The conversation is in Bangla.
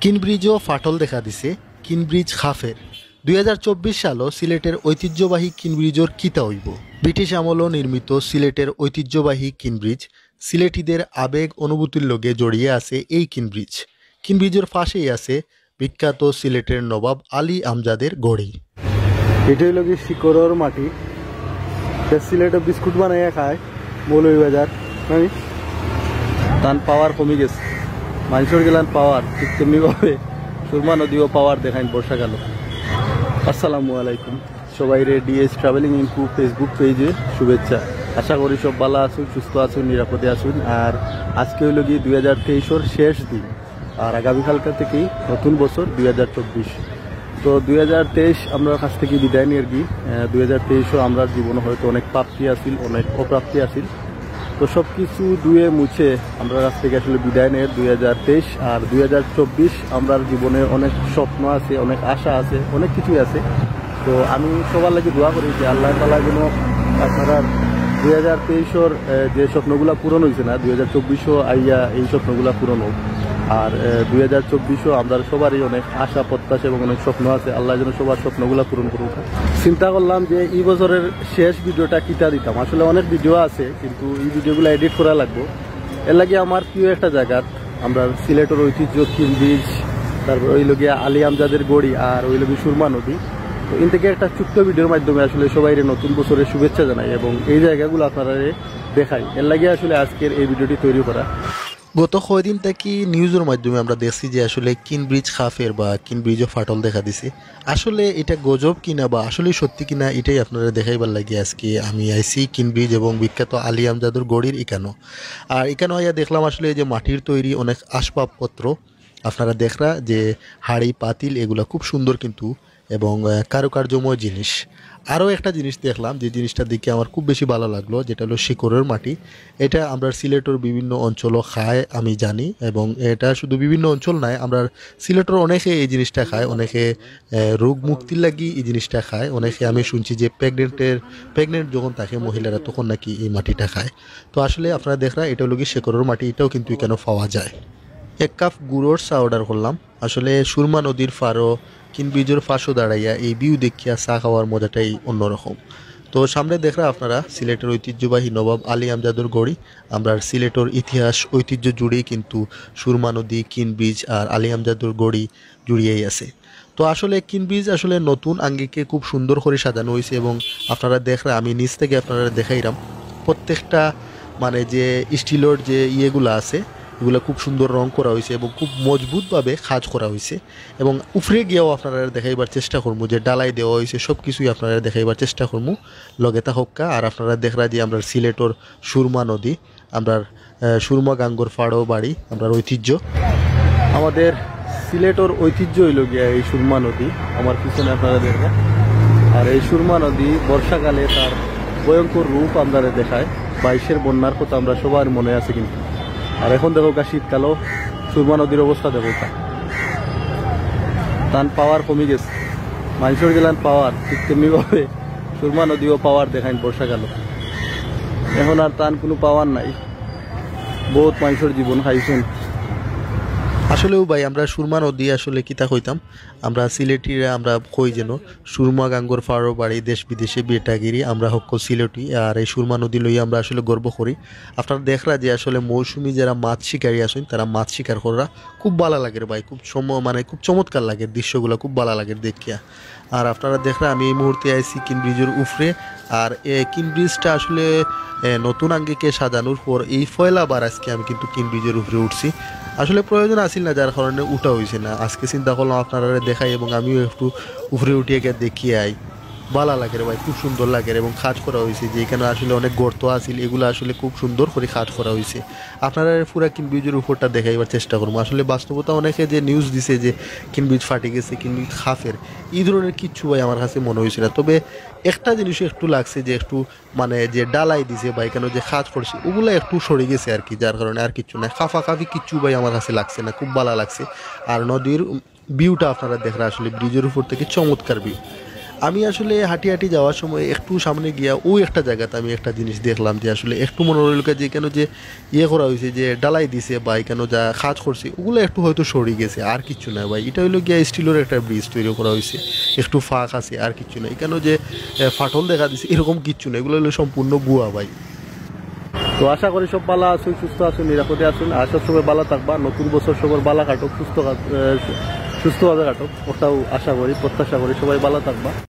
কিনব্রিজও ফাটল দেখা দিছে। কিনব্রিজ খাফের 2024 সালও সিলেটের ঐতিহ্যবাহী কিনব্রিজর কিতা হইব। ব্রিটিশ আমলও নির্মিত সিলেটের ঐতিহ্যবাহী কিনব্রিজ সিলেটিদের আবেগ অনুভূতির লগে জড়িয়ে আছে। এই কিনব্রিজ কিনব্রিজের পাশেই আছে বিখ্যাত সিলেটের নবাব আলী আমজাদের গড়ি। এটা হইল কি শিকড়র মাটি, সিলেটে বিস্কুট বানাইয়া খায় মৌলভীবাজার। তান পাওয়ার কমে গেছে, মানুষের গেলান পাওয়ার ঠিক তেমনিভাবে সুরমা নদীও পাওয়ার দেখায় বর্ষাকালে। আসসালামু আলাইকুম সবাই রে ডিএস ট্রাভেলিং ইনফু ফেসবুক পেজে শুভেচ্ছা। আশা করি সব ভালো আসুন, সুস্থ আসুন, নিরাপদে আসুন। আর আজকে হইল কি 2023-এর শেষ দিন, আর আগামীকালকা থেকেই নতুন বছর 2024। তো 2023 আমরা কাছ থেকে বিদায় নিয়ে আর কি 2023-ও আমরা জীবনে হয়তো অনেক প্রাপ্তি আসিল, অনেক অপ্রাপ্তি আসিল। তো সব কিছু ধুয়ে মুছে আমরা কাছ থেকে আসলে বিদায় নিয়ে 2023 আর 2024 আমরা জীবনে অনেক স্বপ্ন আছে, অনেক আশা আছে, অনেক কিছুই আছে। তো আমি সবার লাগে দোয়া করি যে আল্লাহ তাআলা যেন আপনারা 2023-এর যে স্বপ্নগুলো পূরণ হয়েছে না, 2024-ও আইয়া এই স্বপ্নগুলো পূরণ হোক। আর 2024-ও আমরা সবারই অনেক আশা প্রত্যাশা এবং অনেক স্বপ্ন আছে, আল্লাহ যেন সবার স্বপ্নগুলো পূরণ করুক। চিন্তা করলাম যে এই বছরের শেষ ভিডিওটা কিটা দিতাম। আসলে অনেক ভিডিও আছে কিন্তু এই ভিডিওগুলো এডিট করা লাগবে। এর লাগে আমার প্রিয় একটা জায়গা, আমরা সিলেটের ঐতিহ্য কিনব্রিজ, তারপর ওই লগে আলী আমজাদের গড়ি, আর ওই লগে সুরমা নদী। তো এর থেকে একটা ছোট্ট ভিডিওর মাধ্যমে আসলে সবাই নতুন বছরের শুভেচ্ছা জানাই এবং এই জায়গাগুলো আপনারা দেখাই। এর লাগে আসলে আজকের এই ভিডিওটি তৈরি করা। গত কয়দিন থেকে নিউজের মাধ্যমে আমরা দেখছি যে আসলে কিনব্রিজ খাফের বা কিনব্রিজও ফাটল দেখা দিছে। আসলে এটা গজব কিনা বা আসলে সত্যি কিনা এটাই আপনারা দেখাইবার লাগে আজকে আমি আইসি কিনব্রিজ এবং বিখ্যাত আলী আমজাদুর গড়ির এখানো। আর এখানে আইয়া দেখলাম আসলে যে মাটির তৈরি অনেক আসবাবপত্র আপনারা দেখরা যে হাড়ি পাতিল এগুলা খুব সুন্দর কিন্তু এবং কারুকার্যময় জিনিস। আরও একটা জিনিস দেখলাম যে জিনিসটা দেখে আমার খুব বেশি ভালো লাগলো, যেটা হলো শিকড়ের মাটি। এটা আমরা সিলেটের বিভিন্ন অঞ্চলও খায় আমি জানি, এবং এটা শুধু বিভিন্ন অঞ্চল নয়, আমরা সিলেটের অনেকে এই জিনিসটা খায়, অনেকে রোগ মুক্তির লাগি এই জিনিসটা খায়, অনেকে আমি শুনছি যে প্রেগনেন্ট যখন থাকে মহিলারা তখন নাকি এই মাটিটা খায়। তো আসলে আপনারা দেখরা এটা হলো কি শিকড়ের মাটি, এটাও কিন্তু এখানে পাওয়া যায়। 1 কাপ গুড়োর চা অর্ডার করলাম। আসলে সুরমা নদীর ফারো কিনব্রিজের ফাঁসও দাঁড়াইয়া এই ভিউ দেখিয়া চা খাওয়ার মজাটাই অন্যরকম। তো সামনে দেখরা আপনারা সিলেটের ঐতিহ্যবাহী নবাব আলী আমজাদুর গড়ি। আমরা সিলেটের ইতিহাস ঐতিহ্য জুড়েই কিন্তু সুরমা নদী, কিনব্রিজ আর আলী আমজাদুর গড়ি জুড়িয়েই আছে। তো আসলে কিনব্রিজ আসলে নতুন আঙ্গিকে খুব সুন্দর করে সাজানো হয়েছে এবং আপনারা দেখরা আমি নিচ থেকে আপনারা দেখাইলাম প্রত্যেকটা মানে যে স্টিলের যে ইয়েগুলো আছে এগুলো খুব সুন্দর রং করা হয়েছে এবং খুব মজবুতভাবে কাজ করা হয়েছে। এবং উপরে গিয়েও আপনারা দেখাইবার চেষ্টা করবো যে ডালাই দেওয়া হয়েছে, সব কিছুই আপনারা দেখাইবার চেষ্টা করবো লগেতা হক্কা। আর আপনারা দেখরা যে আমরা সিলেটর সুরমা নদী, আমরা সুরমা গাঙ্গর ফাড়ো বাড়ি, আমরা ঐতিহ্য, আমাদের সিলেটর ঐতিহ্য হইল গিয়া এই সুরমা নদী। আমার পিছনে আপনারা দেখবেন। আর এই সুরমা নদী বর্ষাকালে তার ভয়ঙ্কর রূপ আমরা দেখায়। 22-এর বন্যার কথা আমরা সবার মনে আছে কিন্তু। আর এখন দেখো শীতকালও সুরমা নদীর অবস্থা দেখো, তান পাওয়ার কমে গেছে, মানুষের গেলান পাওয়ার ঠিক তেমনিভাবে সুরমা নদীও পাওয়ার দেখায় বর্ষাকালে। এখন আর তান কোনো পাওয়ার নাই, বহুত মানুষের জীবন খাইছেন। আসলেও ভাই আমরা সুরমা নদী আসলে কিতা কইতাম, আমরা সিলেটিরা আমরা কই যেন সুরমা গাঙ্গর ফাড়ো বাড়ি, দেশ বিদেশে বেটাগিরি, আমরা হক্কল সিলেটি। আর এই সুরমা নদী লইয়া আমরা আসলে গর্ব করি। আপনারা দেখরা যে আসলে মৌসুমি যারা মাছ শিকারী আসেন তারা মাছ শিকার করা খুব ভালো লাগে ভাই, খুব মানে খুব চমৎকার লাগে দৃশ্যগুলো, খুব ভালো লাগে দেখিয়া। আর আপনারা দেখরা আমি এই মুহূর্তে আইসি কিনব্রিজের উপরে। আর এই কিনব্রিজটা আসলে নতুন আঙ্গিকে সাজানোর পর এই পয়লাবার আজকে আমি কিন্তু কিনব্রিজের উপরে উঠছি। আসলে প্রয়োজন আসিল না, যার কারণে উঠা হয়েছে না। আজকে চিন্তা করলাম আপনারা দেখাই এবং আমিও একটু উপরে উঠিয়ে গিয়ে দেখিয়ে আই। ভালো লাগে রে ভাই, খুব সুন্দর লাগে এবং কাজ করা হয়েছে যে এখানে আসলে অনেক গর্ত আছিল, এগুলো আসলে খুব সুন্দর করে কাজ করা হয়েছে। আপনারা পুরা কিনব্রিজের উপরটা দেখাইবার চেষ্টা করবো। আসলে বাস্তবতা অনেকে যে নিউজ দিছে যে কিনব্রিজ ফাটে গেছে, কিনব্রিজ খাফের, এই ধরনের কিচ্ছু ভাই আমার কাছে মনে হয়েছে না। তবে একটা জিনিস একটু লাগছে যে একটু মানে যে ডালাই দিছে বা এখানে যে কাজ করছে ওগুলো একটু সরে গেছে আর কি, যার কারণে আর কিচ্ছু নাই, কাফি কিচ্ছু ভাই আমার কাছে লাগছে না, খুব ভালো লাগছে। আর নদীর ভিউটা আপনারা দেখরা আসলে ব্রিজের উপর থেকে চমৎকার ভিউ। আমি আসলে হাঁটি হাঁটি যাওয়ার সময় একটু সামনে গিয়া ওই একটা জায়গাতে আমি একটা জিনিস দেখলাম যে আসলে একটু মনে হইল যে কেন যে ইয়ে করা হয়েছে যে ডালাই দিছে বা কেন যা কাজ করছে ওগুলো একটু হয়তো সরে গেছে আর কিচ্ছু না ভাই। এটা হইলো গিয়া স্টিলের একটা ব্রিজ তৈরি করা হয়েছে, একটু ফাঁক আছে আর কিচ্ছু না। কেন যে ফাটল দেখা দিছে এরকম কিচ্ছু না, এগুলো হলো সম্পূর্ণ ভুয়া ভাই। তো আশা করি সব ভালো আসুন, সুস্থ আসুন, নিরাপদে আসুন, আর সবসময় ভালো থাকবা। নতুন বছর সবার ভালো কাটুক, সুস্থভাবে কাটুক, ওটাও আশা করি, প্রত্যাশা করি সবাই ভালো থাকবা।